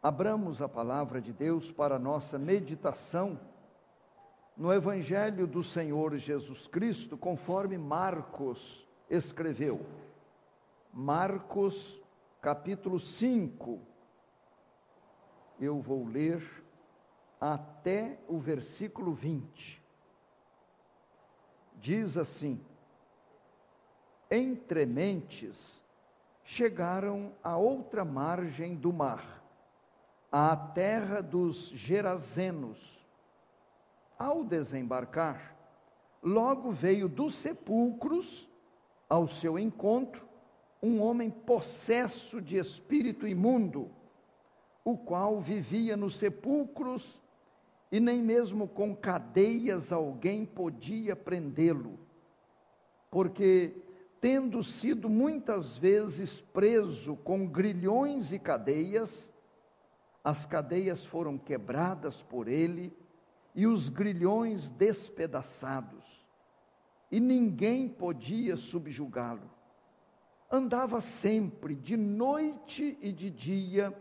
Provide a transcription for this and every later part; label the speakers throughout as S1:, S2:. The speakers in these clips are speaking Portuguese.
S1: Abramos a palavra de Deus para a nossa meditação no Evangelho do Senhor Jesus Cristo, conforme Marcos escreveu. Marcos, capítulo 5. Eu vou ler até o versículo 20. Diz assim: Entre mentes chegaram à outra margem do mar, à terra dos Gerazenos. Ao desembarcar, logo veio dos sepulcros ao seu encontro um homem possesso de espírito imundo, o qual vivia nos sepulcros e nem mesmo com cadeias alguém podia prendê-lo, porque, tendo sido muitas vezes preso com grilhões e cadeias, as cadeias foram quebradas por ele e os grilhões despedaçados, e ninguém podia subjugá-lo. Andava sempre, de noite e de dia,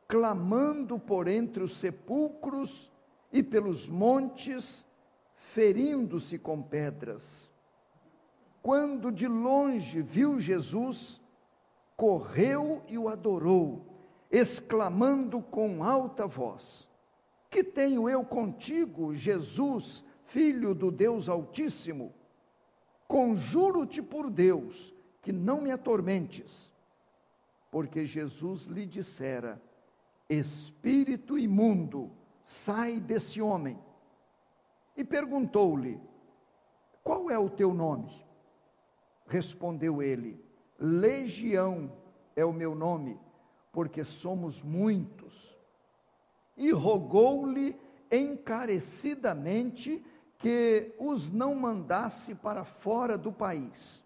S1: clamando por entre os sepulcros e pelos montes, ferindo-se com pedras. Quando de longe viu Jesus, correu e o adorou, exclamando com alta voz: Que tenho eu contigo, Jesus, Filho do Deus Altíssimo? Conjuro-te por Deus, que não me atormentes. Porque Jesus lhe dissera: Espírito imundo, sai desse homem. E perguntou-lhe: Qual é o teu nome? Respondeu ele: Legião é o meu nome, porque somos muitos. E rogou-lhe encarecidamente que os não mandasse para fora do país.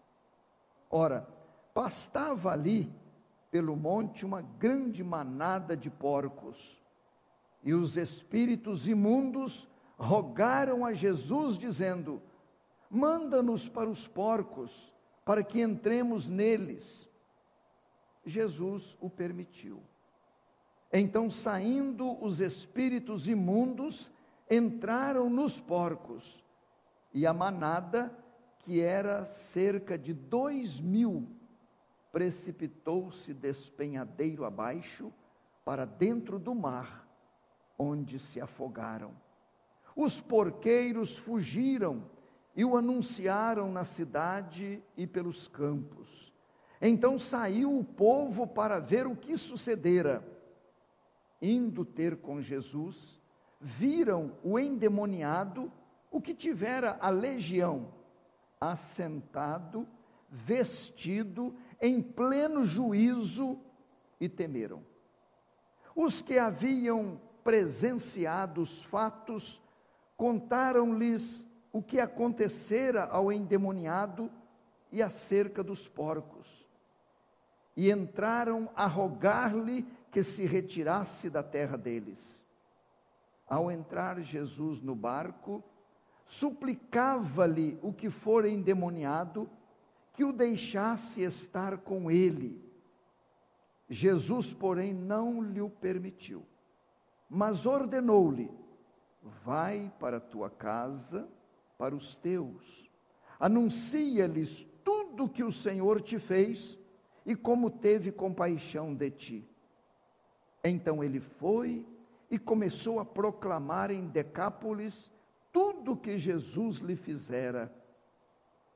S1: Ora, pastava ali pelo monte uma grande manada de porcos, e os espíritos imundos rogaram a Jesus, dizendo: Manda-nos para os porcos, para que entremos neles. Jesus o permitiu. Então, saindo os espíritos imundos, entraram nos porcos, e a manada, que era cerca de 2.000, precipitou-se despenhadeiro abaixo, para dentro do mar, onde se afogaram. Os porqueiros fugiram e o anunciaram na cidade e pelos campos. Então saiu o povo para ver o que sucedera. Indo ter com Jesus, viram o endemoniado, o que tivera a legião, assentado, vestido, em pleno juízo, e temeram. Os que haviam presenciado os fatos, contaram-lhes o que acontecera ao endemoniado e acerca dos porcos. E entraram a rogar-lhe que se retirasse da terra deles. Ao entrar Jesus no barco, suplicava-lhe o que fora endemoniado, que o deixasse estar com ele. Jesus, porém, não lhe o permitiu, mas ordenou-lhe: Vai para a tua casa, para os teus, anuncia-lhes tudo o que o Senhor te fez, e como teve compaixão de ti. Então ele foi e começou a proclamar em Decápolis tudo o que Jesus lhe fizera,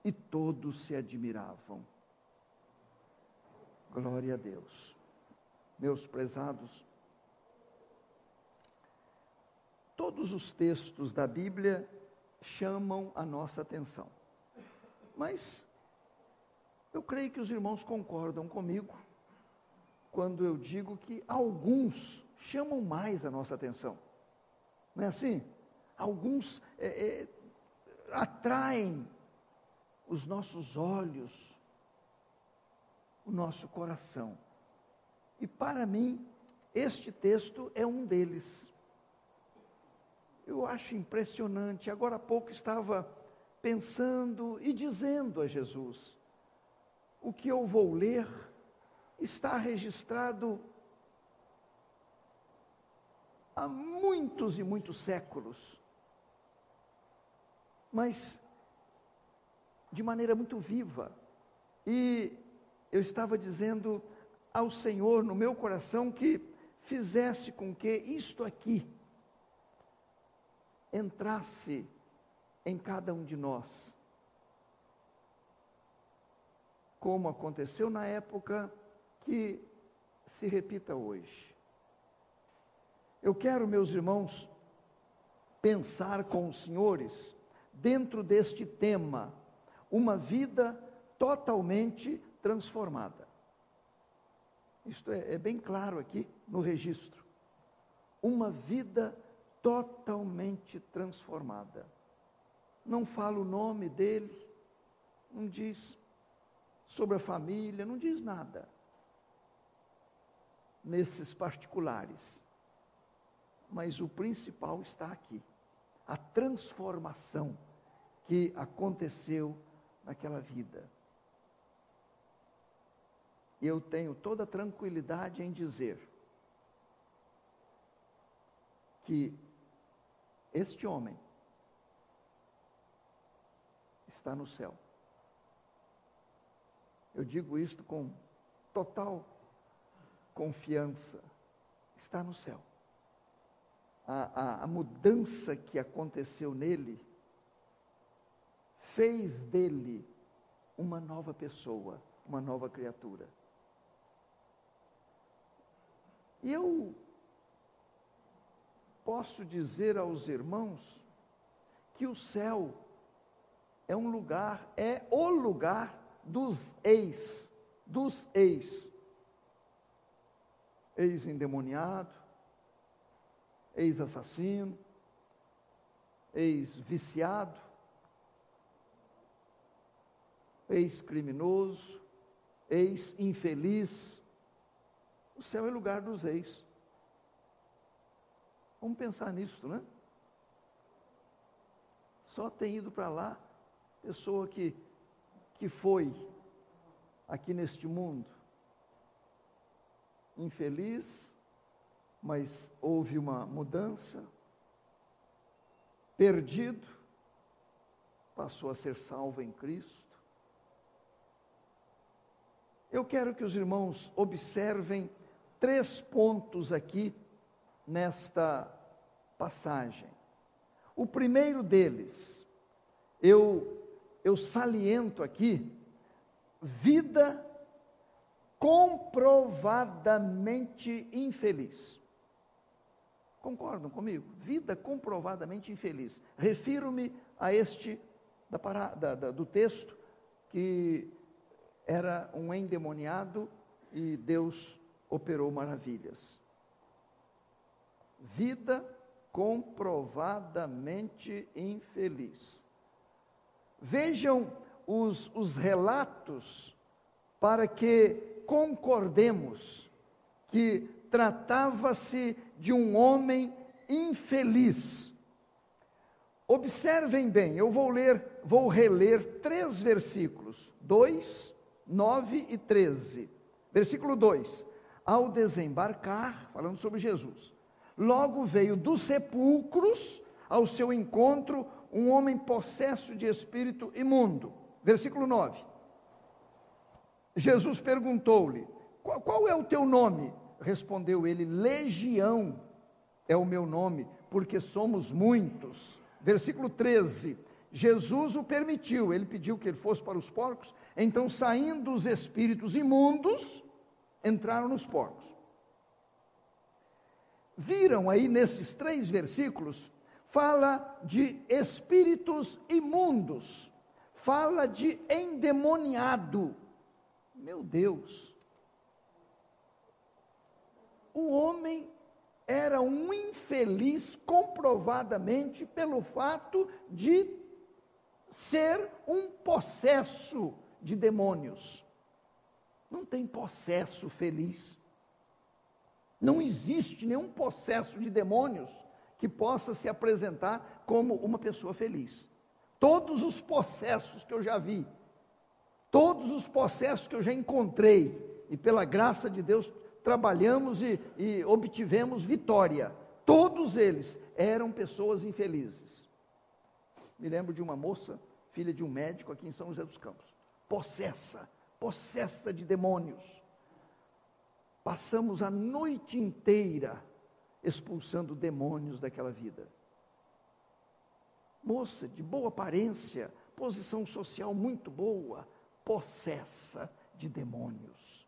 S1: e todos se admiravam. Glória a Deus. Meus prezados, todos os textos da Bíblia chamam a nossa atenção, mas eu creio que os irmãos concordam comigo quando eu digo que alguns chamam mais a nossa atenção. Não é assim? Alguns atraem os nossos olhos, o nosso coração. E para mim, este texto é um deles. Eu acho impressionante. Agora há pouco estava pensando e dizendo a Jesus: o que eu vou ler está registrado há muitos e muitos séculos, mas de maneira muito viva. E eu estava dizendo ao Senhor no meu coração que fizesse com que isto aqui entrasse em cada um de nós, como aconteceu na época, que se repita hoje. Eu quero, meus irmãos, pensar com os senhores dentro deste tema, uma vida totalmente transformada. Isto é bem claro aqui no registro. Uma vida totalmente transformada. Não fala o nome dele, não diz sobre a família, não diz nada nesses particulares. Mas o principal está aqui. A transformação que aconteceu naquela vida. E eu tenho toda a tranquilidade em dizer que este homem está no céu. Eu digo isto com total confiança. Está no céu. A mudança que aconteceu nele fez dele uma nova pessoa, uma nova criatura. E eu posso dizer aos irmãos que o céu é um lugar, é o lugar dos ex-endemoniado, ex-assassino, ex-viciado, ex-criminoso, ex-infeliz. O céu é lugar dos ex. Vamos pensar nisso, né? Só tem ido para lá pessoa que foi aqui neste mundo infeliz, mas houve uma mudança, perdido, passou a ser salvo em Cristo. Eu quero que os irmãos observem 3 pontos aqui nesta passagem. O primeiro deles, eu saliento aqui, vida comprovadamente infeliz. Concordam comigo? Vida comprovadamente infeliz. Refiro-me a este do texto, que era um endemoniado e Deus operou maravilhas. Vida comprovadamente infeliz. Vejam os relatos para que concordemos que tratava-se de um homem infeliz. Observem bem, eu vou reler 3 versículos, 2, 9 e 13. Versículo 2: ao desembarcar, falando sobre Jesus, logo veio dos sepulcros ao seu encontro um homem possesso de espírito imundo. Versículo 9. Jesus perguntou-lhe: qual é o teu nome? Respondeu ele: Legião é o meu nome, porque somos muitos. Versículo 13. Jesus o permitiu, ele pediu que ele fosse para os porcos. Então, saindo os espíritos imundos, entraram nos porcos. Viram aí nesses 3 versículos, fala de espíritos imundos, fala de endemoniado. Meu Deus! O homem era um infeliz comprovadamente pelo fato de ser um possesso de demônios. Não tem possesso feliz. Não existe nenhum possesso de demônios que possa se apresentar como uma pessoa feliz. Todos os possessos que eu já vi, todos os possessos que eu já encontrei, e pela graça de Deus trabalhamos e obtivemos vitória. todos eles eram pessoas infelizes. Me lembro de uma moça, filha de um médico aqui em São José dos Campos, possessa de demônios. Passamos a noite inteira expulsando demônios daquela vida. Moça de boa aparência, posição social muito boa, possessa de demônios.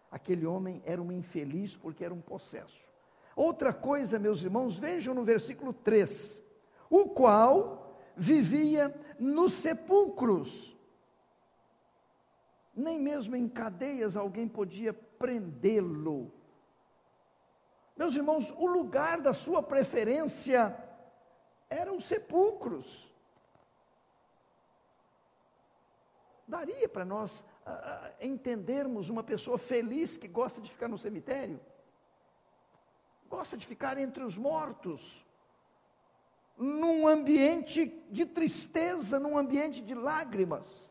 S1: Aquele homem era um infeliz porque era um possesso. Outra coisa, meus irmãos, vejam no versículo 3, o qual vivia nos sepulcros. Nem mesmo em cadeias alguém podia prendê-lo. Meus irmãos, o lugar da sua preferência eram os sepulcros. Daria para nós entendermos uma pessoa feliz que gosta de ficar no cemitério? Gosta de ficar entre os mortos, num ambiente de tristeza, num ambiente de lágrimas.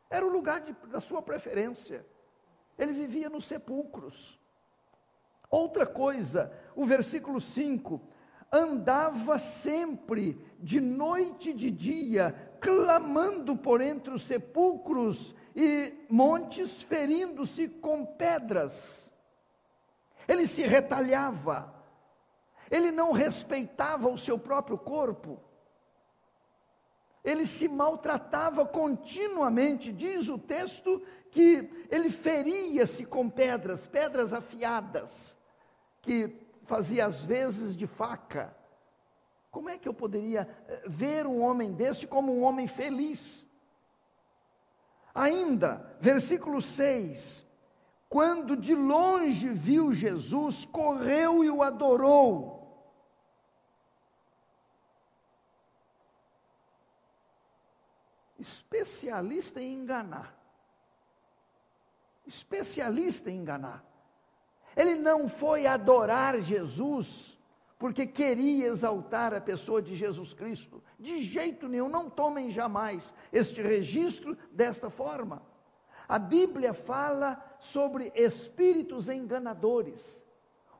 S1: Era o lugar da sua preferência. Ele vivia nos sepulcros. Outra coisa, o versículo 5, andava sempre, de noite e de dia, clamando por entre os sepulcros e montes, ferindo-se com pedras. Ele se retalhava, ele não respeitava o seu próprio corpo, ele se maltratava continuamente. Diz o texto que ele feria-se com pedras afiadas, que fazia às vezes de faca. Como é que eu poderia ver um homem desse como um homem feliz? Ainda, versículo 6, quando de longe viu Jesus, correu e o adorou. Especialista em enganar. Especialista em enganar. Ele não foi adorar Jesus porque queria exaltar a pessoa de Jesus Cristo. De jeito nenhum, não tomem jamais este registro desta forma. A Bíblia fala sobre espíritos enganadores.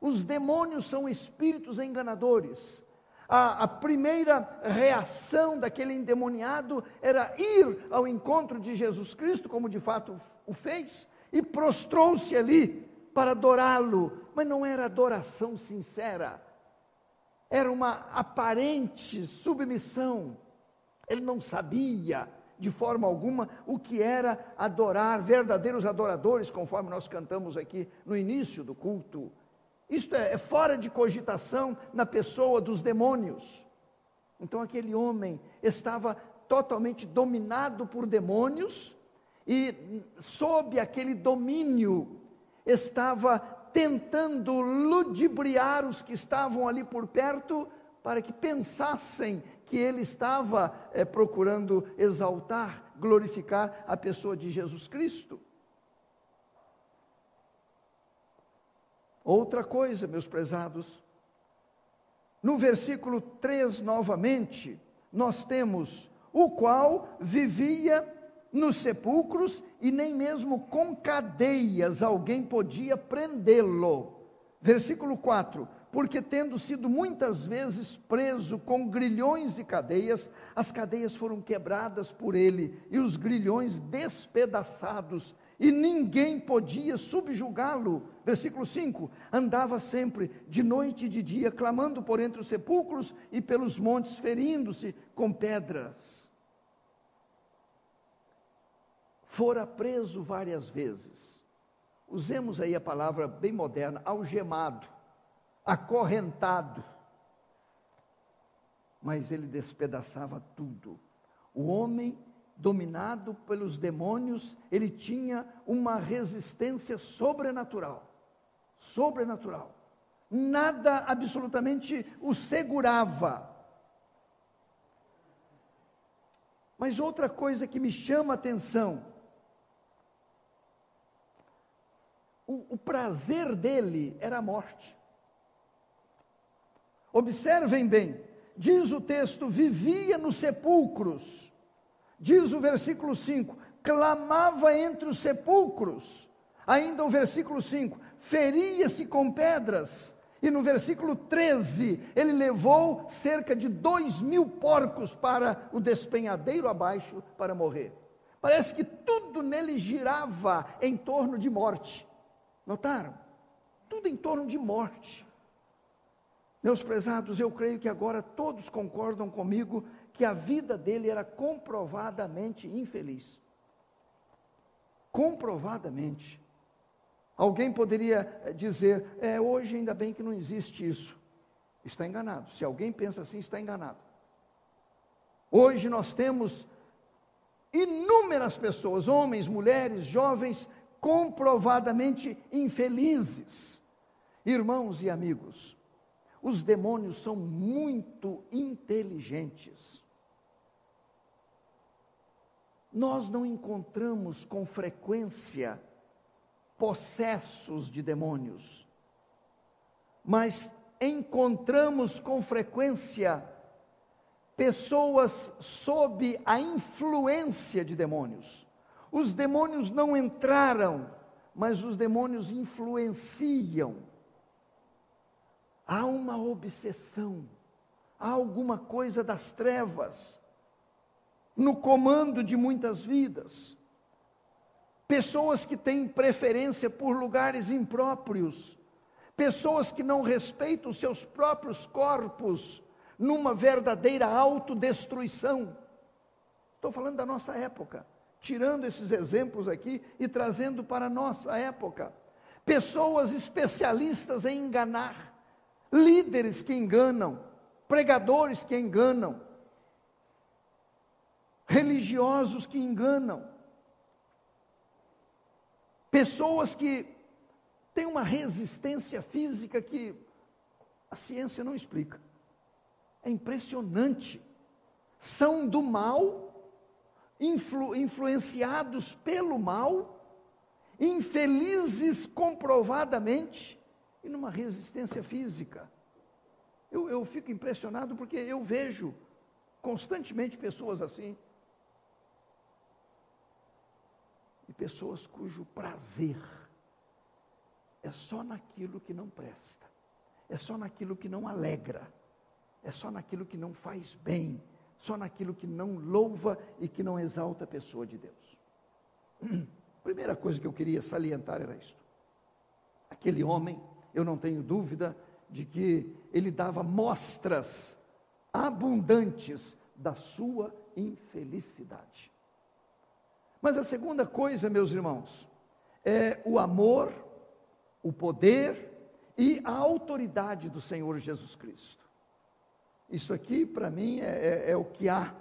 S1: Os demônios são espíritos enganadores. A primeira reação daquele endemoniado era ir ao encontro de Jesus Cristo, como de fato o fez, e prostrou-se ali para adorá-lo, mas não era adoração sincera, era uma aparente submissão. Ele não sabia de forma alguma o que era adorar, verdadeiros adoradores, conforme nós cantamos aqui no início do culto. Isto é fora de cogitação na pessoa dos demônios. Então aquele homem estava totalmente dominado por demônios, e sob aquele domínio estava tentando ludibriar os que estavam ali por perto, para que pensassem que ele estava procurando exaltar, glorificar a pessoa de Jesus Cristo. Outra coisa, meus prezados, no versículo 3 novamente, nós temos o qual vivia nos sepulcros e nem mesmo com cadeias alguém podia prendê-lo. Versículo 4, porque tendo sido muitas vezes preso com grilhões e cadeias, as cadeias foram quebradas por ele e os grilhões despedaçados, e ninguém podia subjugá-lo. Versículo 5, andava sempre de noite e de dia, clamando por entre os sepulcros e pelos montes, ferindo-se com pedras. Fora preso várias vezes. Usemos aí a palavra bem moderna, algemado, acorrentado. Mas ele despedaçava tudo. O homem, dominado pelos demônios, ele tinha uma resistência sobrenatural. Sobrenatural. Nada absolutamente o segurava. Mas outra coisa que me chama a atenção, o prazer dele era a morte. Observem bem, diz o texto, vivia nos sepulcros. Diz o versículo 5, clamava entre os sepulcros. Ainda o versículo 5, feria-se com pedras. E no versículo 13, ele levou cerca de 2.000 porcos para o despenhadeiro abaixo para morrer. Parece que tudo nele girava em torno de morte. Notaram? Tudo em torno de morte. Meus prezados, eu creio que agora todos concordam comigo que a vida dele era comprovadamente infeliz. Comprovadamente. Alguém poderia dizer, hoje ainda bem que não existe isso. Está enganado. Se alguém pensa assim, está enganado. Hoje nós temos inúmeras pessoas, homens, mulheres, jovens, comprovadamente infelizes. Irmãos e amigos, os demônios são muito inteligentes. Nós não encontramos com frequência possessos de demônios, mas encontramos com frequência pessoas sob a influência de demônios. Os demônios não entraram, mas os demônios influenciam. Há uma obsessão, há alguma coisa das trevas no comando de muitas vidas. Pessoas que têm preferência por lugares impróprios, pessoas que não respeitam seus próprios corpos, numa verdadeira autodestruição. Estou falando da nossa época, tirando esses exemplos aqui e trazendo para a nossa época. Pessoas especialistas em enganar, líderes que enganam, pregadores que enganam, religiosos que enganam. Pessoas que têm uma resistência física que a ciência não explica. É impressionante. São do mal, influenciados pelo mal, infelizes comprovadamente, e numa resistência física. Eu fico impressionado porque eu vejo constantemente pessoas assim. E pessoas cujo prazer é só naquilo que não presta, é só naquilo que não alegra, é só naquilo que não faz bem, só naquilo que não louva e que não exalta a pessoa de Deus. Primeira coisa que eu queria salientar era isto. Aquele homem, eu não tenho dúvida de que ele dava mostras abundantes da sua infelicidade. Mas a segunda coisa, meus irmãos, é o amor, o poder e a autoridade do Senhor Jesus Cristo. Isso aqui, para mim, é o que há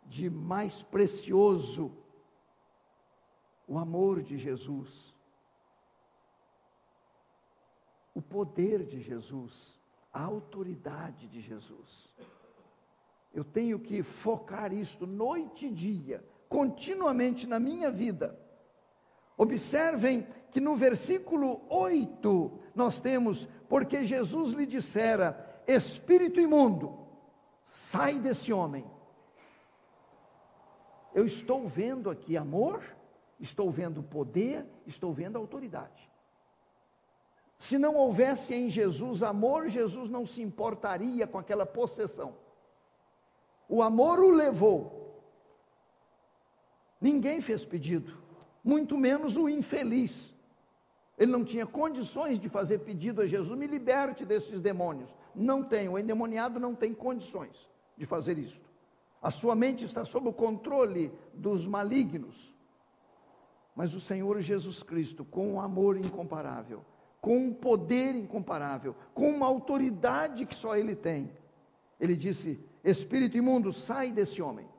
S1: de mais precioso. O amor de Jesus, o poder de Jesus, a autoridade de Jesus. Eu tenho que focar isto noite e dia, continuamente na minha vida. Observem que no versículo 8 nós temos, porque Jesus lhe dissera, espírito imundo, sai desse homem. Eu estou vendo aqui amor, estou vendo poder, estou vendo autoridade. Se não houvesse em Jesus amor, Jesus não se importaria com aquela possessão. O amor o levou. Ninguém fez pedido, muito menos o infeliz. Ele não tinha condições de fazer pedido a Jesus, me liberte desses demônios. Não tem, o endemoniado não tem condições de fazer isso. A sua mente está sob o controle dos malignos. Mas o Senhor Jesus Cristo, com um amor incomparável, com um poder incomparável, com uma autoridade que só Ele tem, Ele disse, espírito imundo, sai desse homem.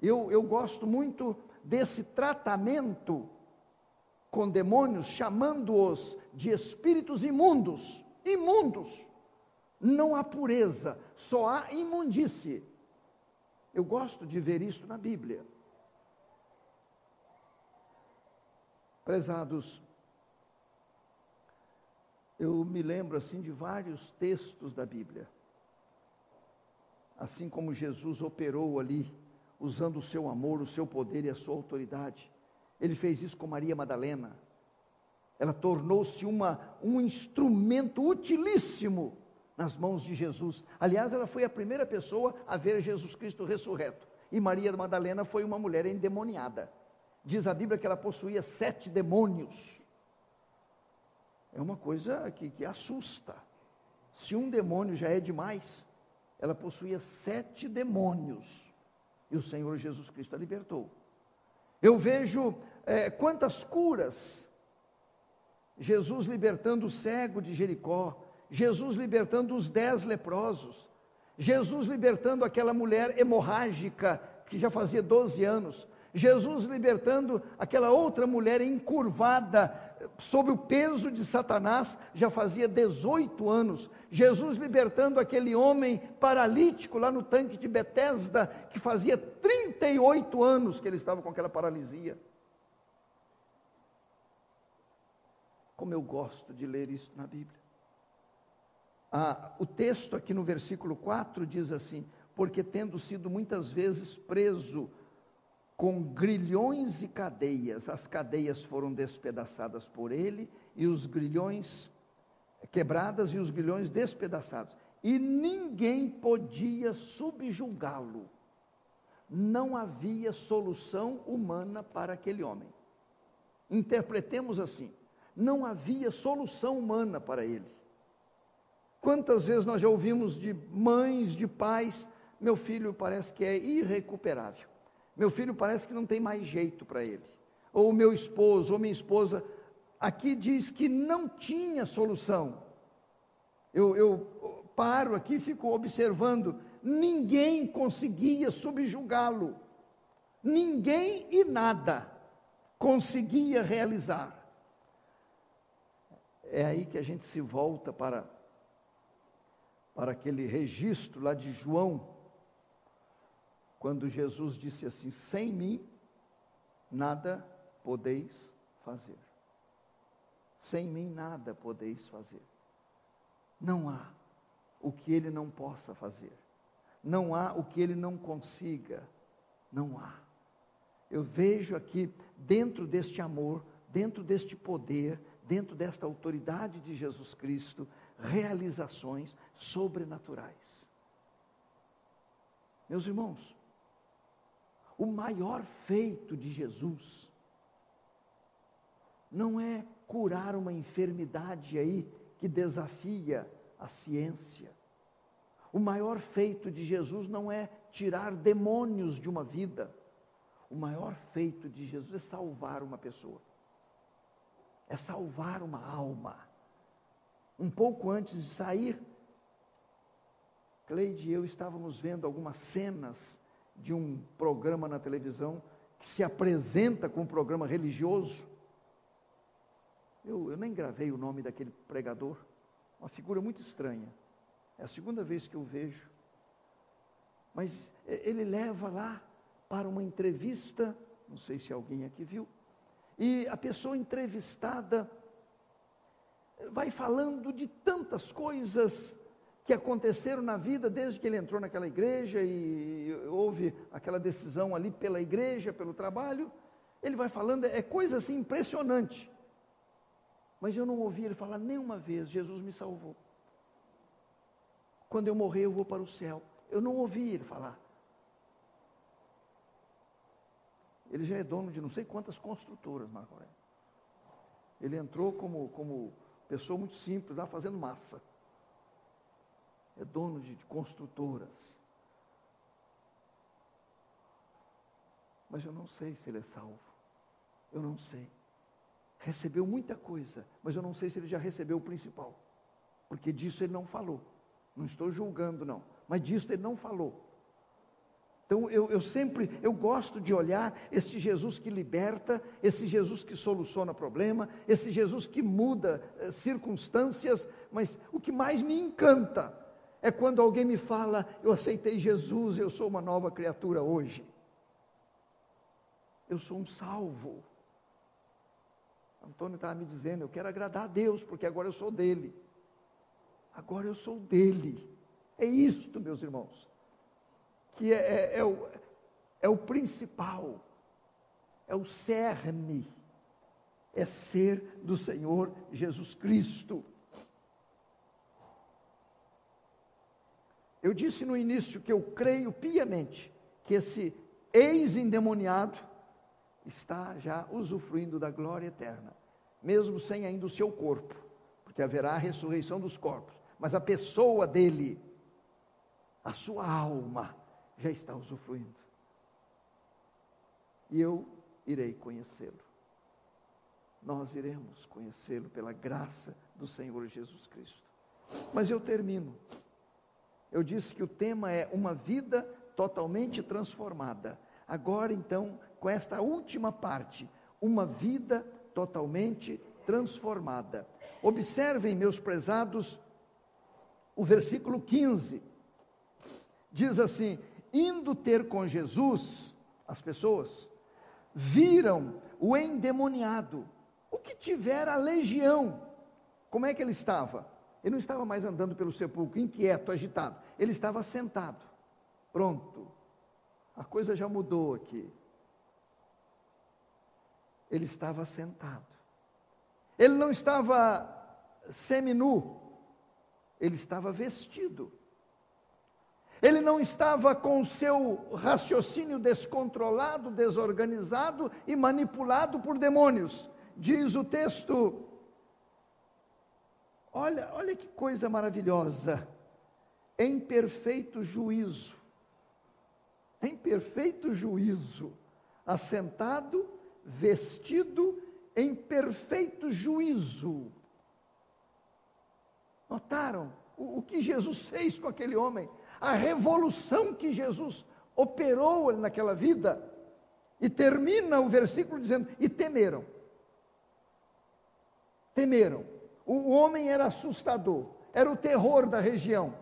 S1: Eu gosto muito desse tratamento com demônios, chamando-os de espíritos imundos. Imundos. Não há pureza, só há imundície. Eu gosto de ver isso na Bíblia. Prezados, eu me lembro assim de vários textos da Bíblia. Assim como Jesus operou ali, usando o seu amor, o seu poder e a sua autoridade. Ele fez isso com Maria Madalena. ela tornou-se um instrumento utilíssimo nas mãos de Jesus. Aliás, ela foi a primeira pessoa a ver Jesus Cristo ressurreto. E Maria Madalena foi uma mulher endemoniada. Diz a Bíblia que ela possuía 7 demônios. É uma coisa que assusta. Se um demônio já é demais, ela possuía 7 demônios. E o Senhor Jesus Cristo a libertou. Eu vejo quantas curas. Jesus libertando o cego de Jericó. Jesus libertando os 10 leprosos. Jesus libertando aquela mulher hemorrágica que já fazia 12 anos. Jesus libertando aquela outra mulher encurvada sob o peso de Satanás, já fazia 18 anos. Jesus libertando aquele homem paralítico lá no tanque de Betesda, que fazia 38 anos que ele estava com aquela paralisia. Como eu gosto de ler isso na Bíblia. O texto aqui no versículo 4 diz assim: porque tendo sido muitas vezes preso com grilhões e cadeias, as cadeias foram despedaçadas por ele, e os grilhões quebradas e os grilhões despedaçados, e ninguém podia subjugá-lo. Não havia solução humana para aquele homem. Interpretemos assim: não havia solução humana para ele. Quantas vezes nós já ouvimos de mães, de pais: meu filho parece que é irrecuperável, meu filho parece que não tem mais jeito para ele, ou meu esposo, ou minha esposa. Aqui diz que não tinha solução. Eu paro aqui e fico observando, ninguém conseguia subjugá-lo, ninguém e nada conseguia realizar. É aí que a gente se volta para aquele registro lá de João, quando Jesus disse assim: sem mim nada podeis fazer. Sem mim nada podeis fazer. Não há o que ele não possa fazer. Não há o que ele não consiga. Não há. Eu vejo aqui, dentro deste amor, dentro deste poder, dentro desta autoridade de Jesus Cristo, realizações sobrenaturais. Meus irmãos, o maior feito de Jesus não é curar uma enfermidade aí que desafia a ciência. O maior feito de Jesus não é tirar demônios de uma vida. O maior feito de Jesus é salvar uma pessoa. É salvar uma alma. Um pouco antes de sair, Cleide e eu estávamos vendo algumas cenas de um programa na televisão que se apresenta como um programa religioso. Eu nem gravei o nome daquele pregador, uma figura muito estranha. É a segunda vez que eu vejo. Mas ele leva lá para uma entrevista, não sei se alguém aqui viu, e a pessoa entrevistada vai falando de tantas coisas que aconteceram na vida desde que ele entrou naquela igreja e houve aquela decisão ali pela igreja, pelo trabalho. Ele vai falando, é coisa assim impressionante. Mas eu não ouvi ele falar nenhuma vez: Jesus me salvou. Quando eu morrer eu vou para o céu. Eu não ouvi ele falar. Ele já é dono de não sei quantas construtoras, Marco Aurélio. Ele entrou como pessoa muito simples, lá fazendo massa. É dono de construtoras. Mas eu não sei se ele é salvo. Eu não sei. Recebeu muita coisa, mas eu não sei se ele já recebeu o principal. Porque disso ele não falou. Não estou julgando, não. Mas disso ele não falou. Então eu gosto de olhar esse Jesus que liberta, esse Jesus que soluciona problema, esse Jesus que muda circunstâncias, mas o que mais me encanta é quando alguém me fala: eu aceitei Jesus, eu sou uma nova criatura hoje. Eu sou um salvo. Antônio estava me dizendo: eu quero agradar a Deus, porque agora eu sou dele. Agora eu sou dele. É isto, meus irmãos, que é o principal, é o cerne, é ser do Senhor Jesus Cristo. Eu disse no início que eu creio piamente que esse ex-endemoniado está já usufruindo da glória eterna, mesmo sem ainda o seu corpo, porque haverá a ressurreição dos corpos, mas a pessoa dele, a sua alma, já está usufruindo. E eu irei conhecê-lo. Nós iremos conhecê-lo pela graça do Senhor Jesus Cristo. Mas eu termino. Eu disse que o tema é uma vida totalmente transformada. Agora então, com esta última parte, uma vida totalmente transformada. Observem, meus prezados, o versículo 15. Diz assim: indo ter com Jesus, as pessoas viram o endemoniado, o que tivera a legião. Como é que ele estava? Ele não estava mais andando pelo sepulcro, inquieto, agitado. Ele estava sentado. Pronto. A coisa já mudou aqui. Ele estava sentado. Ele não estava seminu. Ele estava vestido. Ele não estava com o seu raciocínio descontrolado, desorganizado e manipulado por demônios. Diz o texto, olha que coisa maravilhosa, em perfeito juízo, assentado, vestido em perfeito juízo. Notaram o que Jesus fez com aquele homem? A revolução que Jesus operou naquela vida. E termina o versículo dizendo, e temeram. Temeram. O homem era assustador, era o terror da região.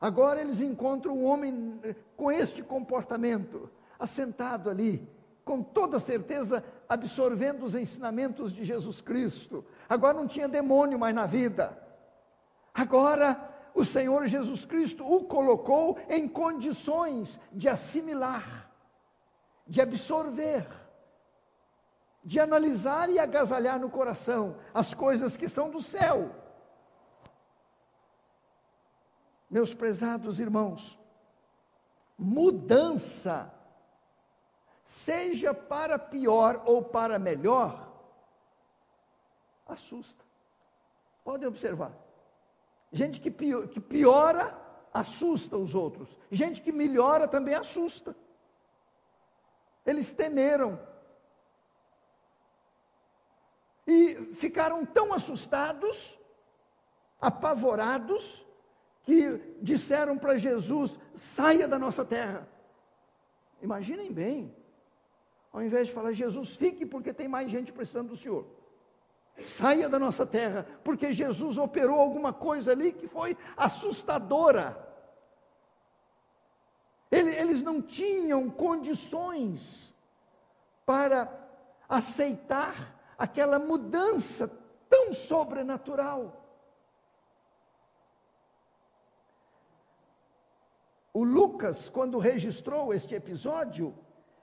S1: Agora eles encontram um homem com este comportamento, assentado ali, com toda certeza absorvendo os ensinamentos de Jesus Cristo. Agora não tinha demônio mais na vida. Agora o Senhor Jesus Cristo o colocou em condições de assimilar, de absorver, de analisar e agasalhar no coração as coisas que são do céu. Meus prezados irmãos, mudança, seja para pior ou para melhor, assusta. Podem observar. Gente que piora, assusta os outros. Gente que melhora também assusta. Eles temeram. E ficaram tão assustados, apavorados, que disseram para Jesus, saia da nossa terra. Imaginem bem, ao invés de falar, Jesus, fique porque tem mais gente precisando do Senhor. Saia da nossa terra, porque Jesus operou alguma coisa ali que foi assustadora. Eles não tinham condições para aceitar aquela mudança tão sobrenatural. O Lucas, quando registrou este episódio,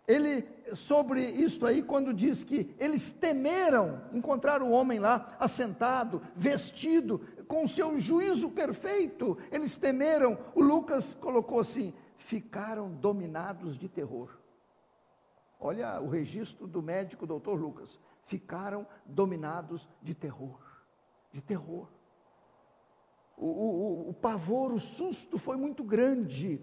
S1: ele, sobre isso aí, quando diz que eles temeram encontrar o homem lá, assentado, vestido, com o seu juízo perfeito, eles temeram, o Lucas colocou assim, ficaram dominados de terror. Olha o registro do médico doutor Lucas, ficaram dominados de terror, O pavor, o susto foi muito grande,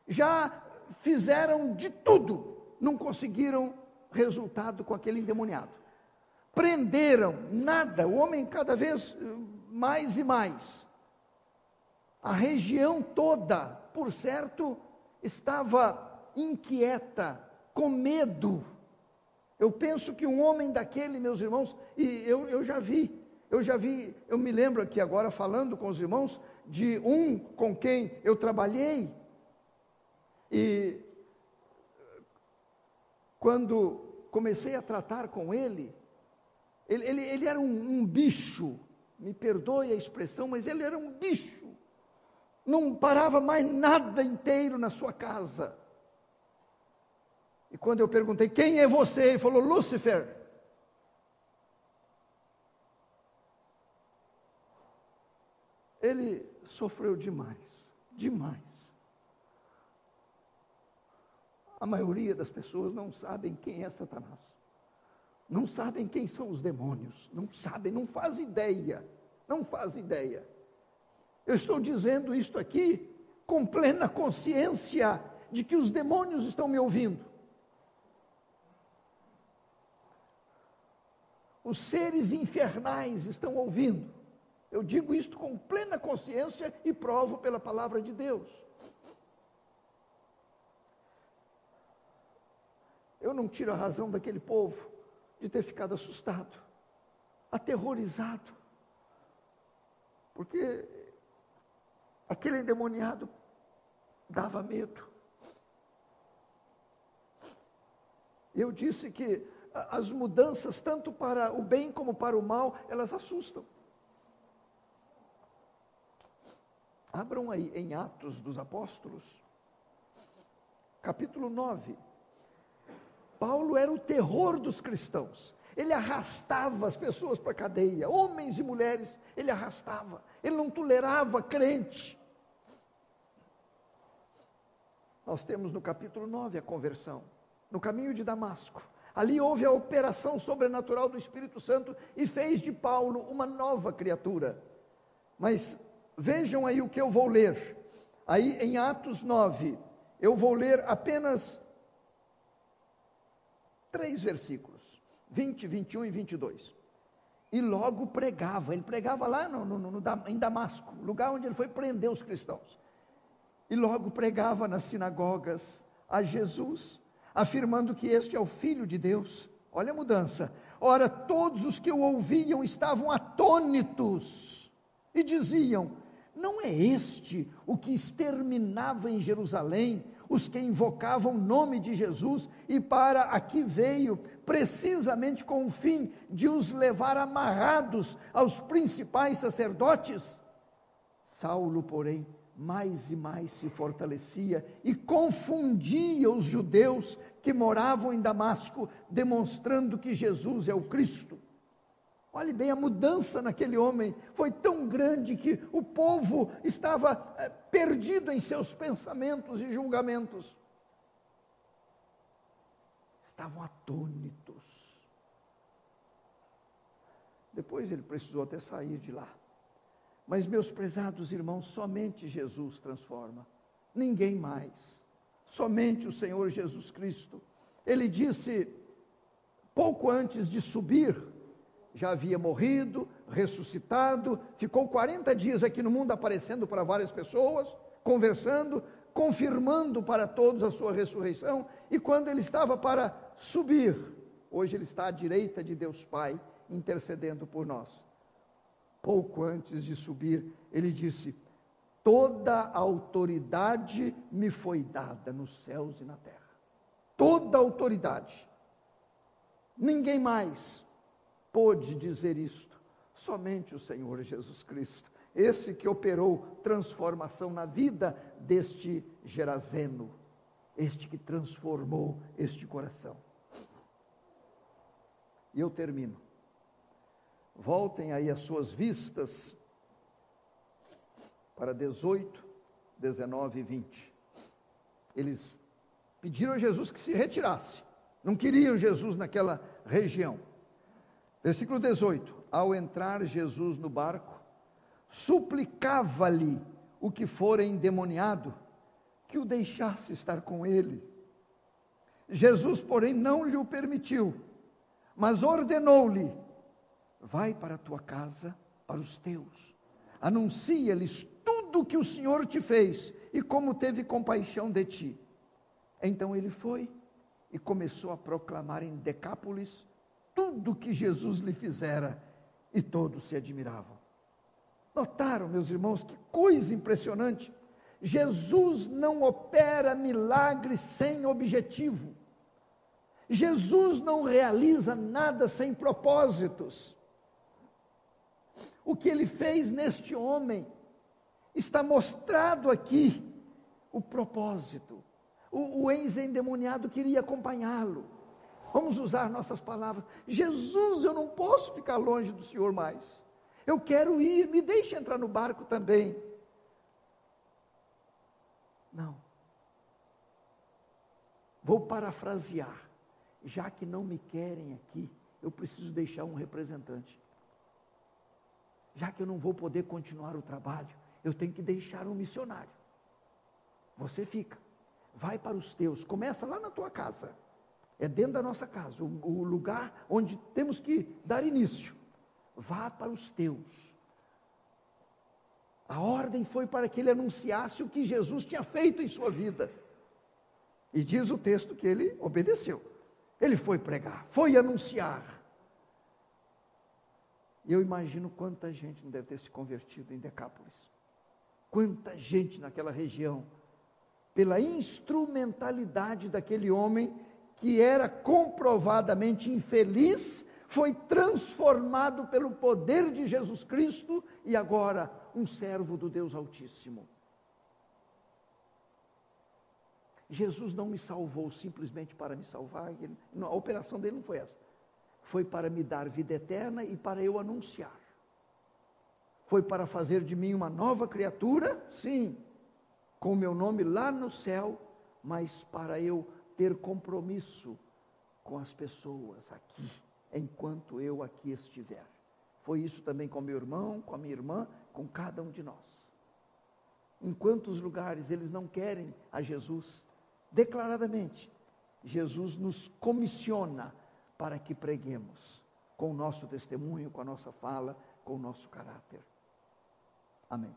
S1: já fizeram de tudo, não conseguiram resultado com aquele endemoniado, prenderam, nada, o homem cada vez mais e mais, a região toda, por certo, estava inquieta, com medo. Eu penso que um homem daquele, meus irmãos, e eu já vi, eu me lembro aqui agora falando com os irmãos, de um com quem eu trabalhei, e quando comecei a tratar com ele era um bicho, me perdoe a expressão, mas ele era um bicho, não parava mais nada inteiro na sua casa. E quando eu perguntei, quem é você? Ele falou, Lúcifer. ele sofreu demais, demais. A maioria das pessoas não sabem quem é Satanás. Não sabem quem são os demônios. Não sabem, não fazem ideia. Não fazem ideia. Eu estou dizendo isto aqui com plena consciência de que os demônios estão me ouvindo. Os seres infernais estão ouvindo. Eu digo isto com plena consciência e provo pela palavra de Deus. Eu não tiro a razão daquele povo de ter ficado assustado, aterrorizado, porque aquele endemoniado dava medo. Eu disse que as mudanças, tanto para o bem como para o mal, elas assustam. Abram aí em Atos dos Apóstolos, capítulo 9. Paulo era o terror dos cristãos. Ele arrastava as pessoas para a cadeia, homens e mulheres, ele arrastava. Ele não tolerava crente. Nós temos no capítulo 9 a conversão, no caminho de Damasco. Ali houve a operação sobrenatural do Espírito Santo e fez de Paulo uma nova criatura. Mas vejam aí o que eu vou ler. Aí em Atos 9, eu vou ler apenas 3 versículos, 20, 21 e 22. E logo pregava, ele pregava lá em Damasco, lugar onde ele foi prender os cristãos. E logo pregava nas sinagogas a Jesus, afirmando que este é o Filho de Deus. Olha a mudança. Ora, todos os que o ouviam estavam atônitos e diziam: não é este o que exterminava em Jerusalém os que invocavam o nome de Jesus, e para aqui veio precisamente com o fim de os levar amarrados aos principais sacerdotes? Saulo, porém, mais e mais se fortalecia e confundia os judeus que moravam em Damasco, demonstrando que Jesus é o Cristo. Olhe bem, a mudança naquele homem foi tão grande que o povo estava perdido em seus pensamentos e julgamentos. Estavam atônitos. Depois ele precisou até sair de lá. Mas, meus prezados irmãos, somente Jesus transforma. Ninguém mais. Somente o Senhor Jesus Cristo. Ele disse, pouco antes de subir, já havia morrido, ressuscitado, ficou 40 dias aqui no mundo aparecendo para várias pessoas, conversando, confirmando para todos a sua ressurreição, e quando ele estava para subir, hoje ele está à direita de Deus Pai, intercedendo por nós. Pouco antes de subir, ele disse: toda a autoridade me foi dada nos céus e na terra. Toda a autoridade. Ninguém mais pôde dizer isto, somente o Senhor Jesus Cristo, esse que operou transformação na vida deste Gerazeno, este que transformou este coração. E eu termino. Voltem aí as suas vistas para 18, 19 e 20. Eles pediram a Jesus que se retirasse, não queriam Jesus naquela região. Versículo 18, ao entrar Jesus no barco, suplicava-lhe o que fora endemoniado, que o deixasse estar com ele. Jesus, porém, não lhe o permitiu, mas ordenou-lhe: vai para a tua casa, para os teus, anuncia-lhes tudo o que o Senhor te fez, e como teve compaixão de ti. Então ele foi, e começou a proclamar em Decápolis tudo que Jesus lhe fizera, e todos se admiravam. Notaram, meus irmãos, que coisa impressionante? Jesus não opera milagres sem objetivo. Jesus não realiza nada sem propósitos. O que ele fez neste homem está mostrado aqui, o propósito. O ex-endemoniado queria acompanhá-lo. Vamos usar nossas palavras: Jesus, eu não posso ficar longe do Senhor mais. Eu quero ir, me deixe entrar no barco também. Não. Vou parafrasear. Já que não me querem aqui, eu preciso deixar um representante. Já que eu não vou poder continuar o trabalho, eu tenho que deixar um missionário. Você fica, vai para os teus, começa lá na tua casa. É dentro da nossa casa, o lugar onde temos que dar início. Vá para os teus. A ordem foi para que ele anunciasse o que Jesus tinha feito em sua vida. E diz o texto que ele obedeceu. Ele foi pregar, foi anunciar. E eu imagino quanta gente não deve ter se convertido em Decápolis. Quanta gente naquela região, pela instrumentalidade daquele homem, que era comprovadamente infeliz, foi transformado pelo poder de Jesus Cristo, e agora um servo do Deus Altíssimo. Jesus não me salvou simplesmente para me salvar, a operação dele não foi essa. Foi para me dar vida eterna e para eu anunciar. Foi para fazer de mim uma nova criatura, sim, com o meu nome lá no céu, mas para eu ter compromisso com as pessoas aqui, enquanto eu aqui estiver. Foi isso também com meu irmão, com a minha irmã, com cada um de nós. Em quantos lugares eles não querem a Jesus, declaradamente, Jesus nos comissiona para que preguemos, com o nosso testemunho, com a nossa fala, com o nosso caráter. Amém.